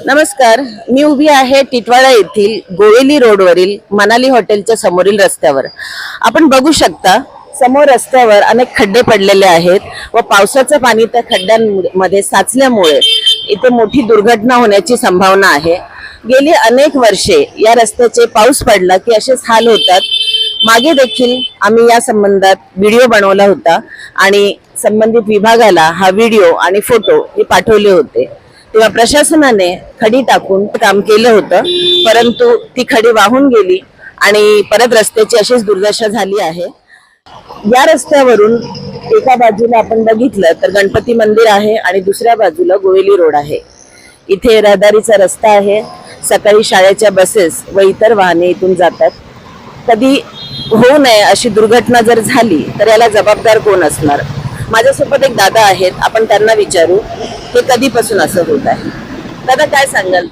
नमस्कार, मी उभी आहे टिटवाळा येथील गोवेली रोडवरील मनाली हॉटेलच्या समोरील रस्त्यावर। आपण बघू शकता समोर रस्त्यावर अनेक खड्डे पडलेले आहेत व पावसाचं पाणी त्या खड्ड्यांमध्ये साचल्यामुळे इथे मोठी दुर्घटना होण्याची संभावना आहे। गेली अनेक वर्षे या रस्त्याचे पाऊस पडला की असेच हाल होतात। मागे देखील आम्ही या संबंधात व्हिडिओ बनवला होता आणि संबंधित विभागाला हा व्हिडिओ आणि फोटो हे पाठवले होते। तेव्हा प्रशासनाने खडी टाकून काम केलं होतं, परंतु ती खडी वाहून गेली आणि परत रस्त्याची अशीच दुर्दशा झाली आहे। या रस्त्यावरून एका बाजूला आपण बघितलं तर गणपती मंदिर आहे आणि दुसऱ्या बाजूला गोवेली रोड आहे। इथे रहदारीचा रस्ता आहे। सकाळी शाळेच्या बसेस व इतर वाहने इथून जातात। कधी होऊ नये अशी दुर्घटना जर झाली तर याला जबाबदार कोण असणार? माझ्यासोबत एक दादा आहेत, आपण त्यांना विचारू हे कधीपासून असं होत आहे। दादा काय सांगाल?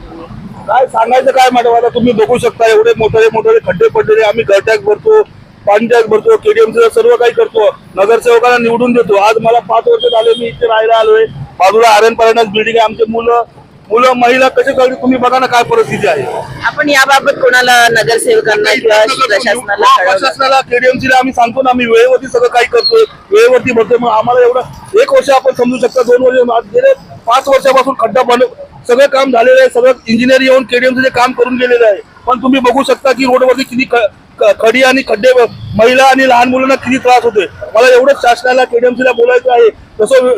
काय सांगायचं काय मॅडम, आता तुम्ही बघू शकता एवढे मोठे खड्डे पडलेले। आम्ही घर टॅक्स भरतो, पाणी टॅक्स भरतो, केडीएमसी सर्व काही करतो, नगरसेवकांना निवडून देतो। आज मला 5 वर्ष झाले मी इथे राहायला आलोय। बाजूला आर्यन पॅराडाइज बिल्डिंग आहे। आमचे मुलं महिला कसे कळली तुम्ही बघा ना काय परिस्थिती आहे। आपण याबाबत कोणाला नगरसेवकांना किंवा प्रशासनाला केडीएमसीला आम्ही सांगतो ना, आम्ही वेळेवरती सगळं काही करतोय, वेळेवरती भरतोय। मग आम्हाला एवढं 1 वर्ष आपण समजू शकता, 2 वर्ष गेले 5 वर्षापासून खड्डा सगळं काम झालेलं आहे। सगळं इंजिनियर येऊन केडीएमसीचे काम करून गेलेलं आहे। पण तुम्ही बघू शकता की रोडवरती किती खडी आणि खड्डे, महिला आणि लहान मुलांना किती त्रास होतोय। मला एवढंच शासनाला केडीएमसीला बोलायचं आहे,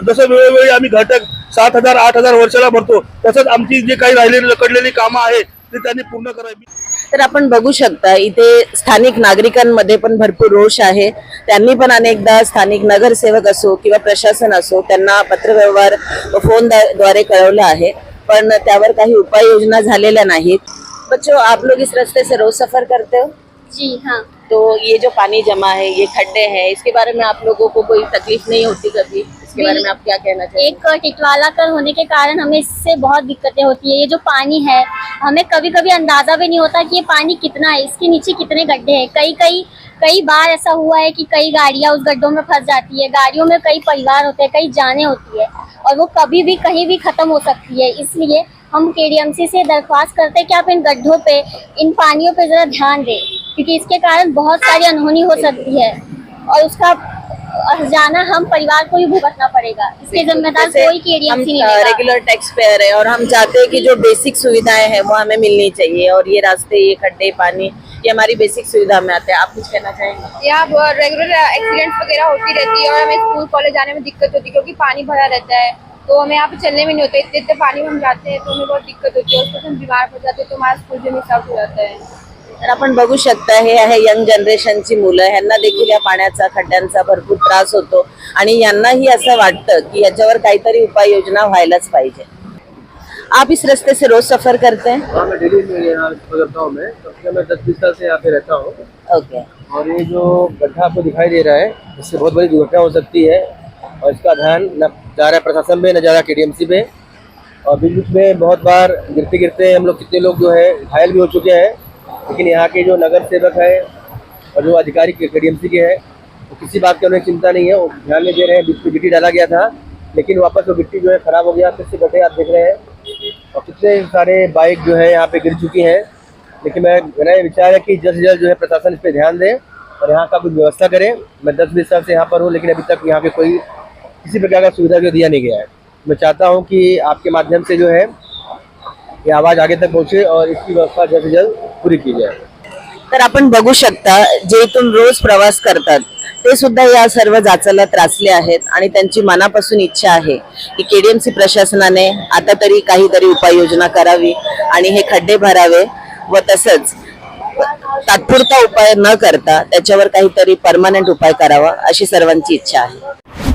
जसं वेळोवेळी आम्ही घटक 7,000 8,000 वर्षाला भरतो, तसंच आमची जे काही राहिलेली लकडलेली कामं आहेत ते त्यांनी पूर्ण करावी। तर आपण बघू शकता इथे स्थानिक नागरिकांमध्ये पण भरपूर रोष आहे। त्यांनी पण अनेकदा स्थानिक नगरसेवक असो किंवा प्रशासन असो त्यांना पत्रव्यवहार फोन द्वारे कळवलं आहे, पण त्यावर काही उपाययोजना झालेल्या नाहीत। बच्चों, आप लोग इस रास्ते से रोज सफर करते हो? जी हाँ। तो ये जो पानी जमा है, ये खड्डे हैं, इसके बारे में आप लोगों को कोई तकलीफ नहीं होती कभी? इसके बारे में आप क्या कहना चाहिए? एक टिटवाला कर होने के कारण हमें इससे बहुत दिक्कतें होती है। ये जो पानी है हमें कभी कभी अंदाजा भी नहीं होता कि ये पानी कितना है, इसके नीचे कितने गड्ढे हैं। कई बार ऐसा हुआ है कि कई गाड़ियां उस गड्ढों में फंस जाती है। गाड़ियों में कई परिवार होते हैं, कई जाने होती है और वो कभी भी कहीं भी खत्म हो सकती है। इसलिए हम केडीएमसी से दरख्वास्त करते हैं कि आप इन गड्ढों पे, इन पानियों पे जरा ध्यान दें, क्योंकि इसके कारण बहुत सारी अनहोनी हो सकती है और उसका जाना हम परिवार को ही भुगतना पड़ेगा। इसके जिम्मेदार कोई केडीएमसी नहीं लेगा। रेगुलर टैक्स पेयर है और हम चाहते हैं कि जो बेसिक सुविधाएं हैं वो हमें मिलनी चाहिए, और ये रास्ते, ये खड्डे, पानी, ये हमारी बेसिक सुविधा में आते हैं। आप कुछ कहना चाहेंगे? यहाँ रेगुलर एक्सीडेंट्स वगैरह होती रहती है और हमें स्कूल कॉलेज जाने में दिक्कत होती है, क्योंकि पानी भरा रहता है तो हमें यहाँ पे चलने में नहीं होता। इतने पानी में हम जाते हैं तो हमें बहुत दिक्कत होती है, उसको हम बीमार पड़ जाते हैं तो हमारा स्कूल भी मिस आउट हो जाता है। तर आपण बघू शकता हे आहे यंग जनरेशनची मुलं, ह्यांना देखील या पाण्याचा, खड्ड्यांचा भरपूर त्रास होतो आणि यांनाही असं वाटतं की याच्यावर काहीतरी उपाययोजना व्हायलाच पाहिजे। आप इस रास्ते से रोज सफर करते हैं? हाँ, मैं डेली में यहाँ सफर करता हूँ। मैं 10-20 साल से यहाँ पे रहता हूँ। ओके। और ये जो गड्ढा आपको दिखाई दे रहा है, इससे बहुत बड़ी दुर्घटना हो सकती है और इसका ध्यान न जा रहा है प्रशासन पे, न जा रहा केडीएमसी पे। और बीच बीच में बहुत बार गिरते गिरते हम लोग, कितने लोग जो है घायल भी हो चुके हैं। लेकिन यहाँ के जो नगर सेवक है और जो अधिकारी केडीएमसी के हैं, वो किसी बात की उन्हें चिंता नहीं है। वो ध्यान में दे रहे हैं। बीच में गिट्टी डाला गया था, लेकिन वापस वो गिट्टी जो है खराब हो गया, फिर से गड्ढे आप देख रहे हैं और कितने सारे बाइक जो है यहाँ पे गिर चुकी हैं। लेकिन मेरा विचार है कि जल्द से जल्द जो है प्रशासन इस पर ध्यान दे और यहाँ का कुछ व्यवस्था करे। मैं 10-20 साल से यहाँ पर हूँ, लेकिन अभी तक यहाँ पे कोई किसी प्रकार का सुविधा जो दिया नहीं गया है। मैं चाहता हूँ कि आपके माध्यम से जो है ये आवाज़ आगे तक पहुँचे और इसकी व्यवस्था जल्द से जल्द पूरी की जाए। तर आपण बघू शकता जे इथून रोज प्रवास करतात ते सुद्धा या सर्व जाचाला त्रासले आहेत आणि त्यांची मनापासून इच्छा आहे की केडीएमसी प्रशासनाने आता तरी काहीतरी उपाययोजना करावी आणि हे खड्डे भरावे व तसंच तात्पुरता उपाय न करता त्याच्यावर काहीतरी परमनंट उपाय करावा अशी सर्वांची इच्छा आहे।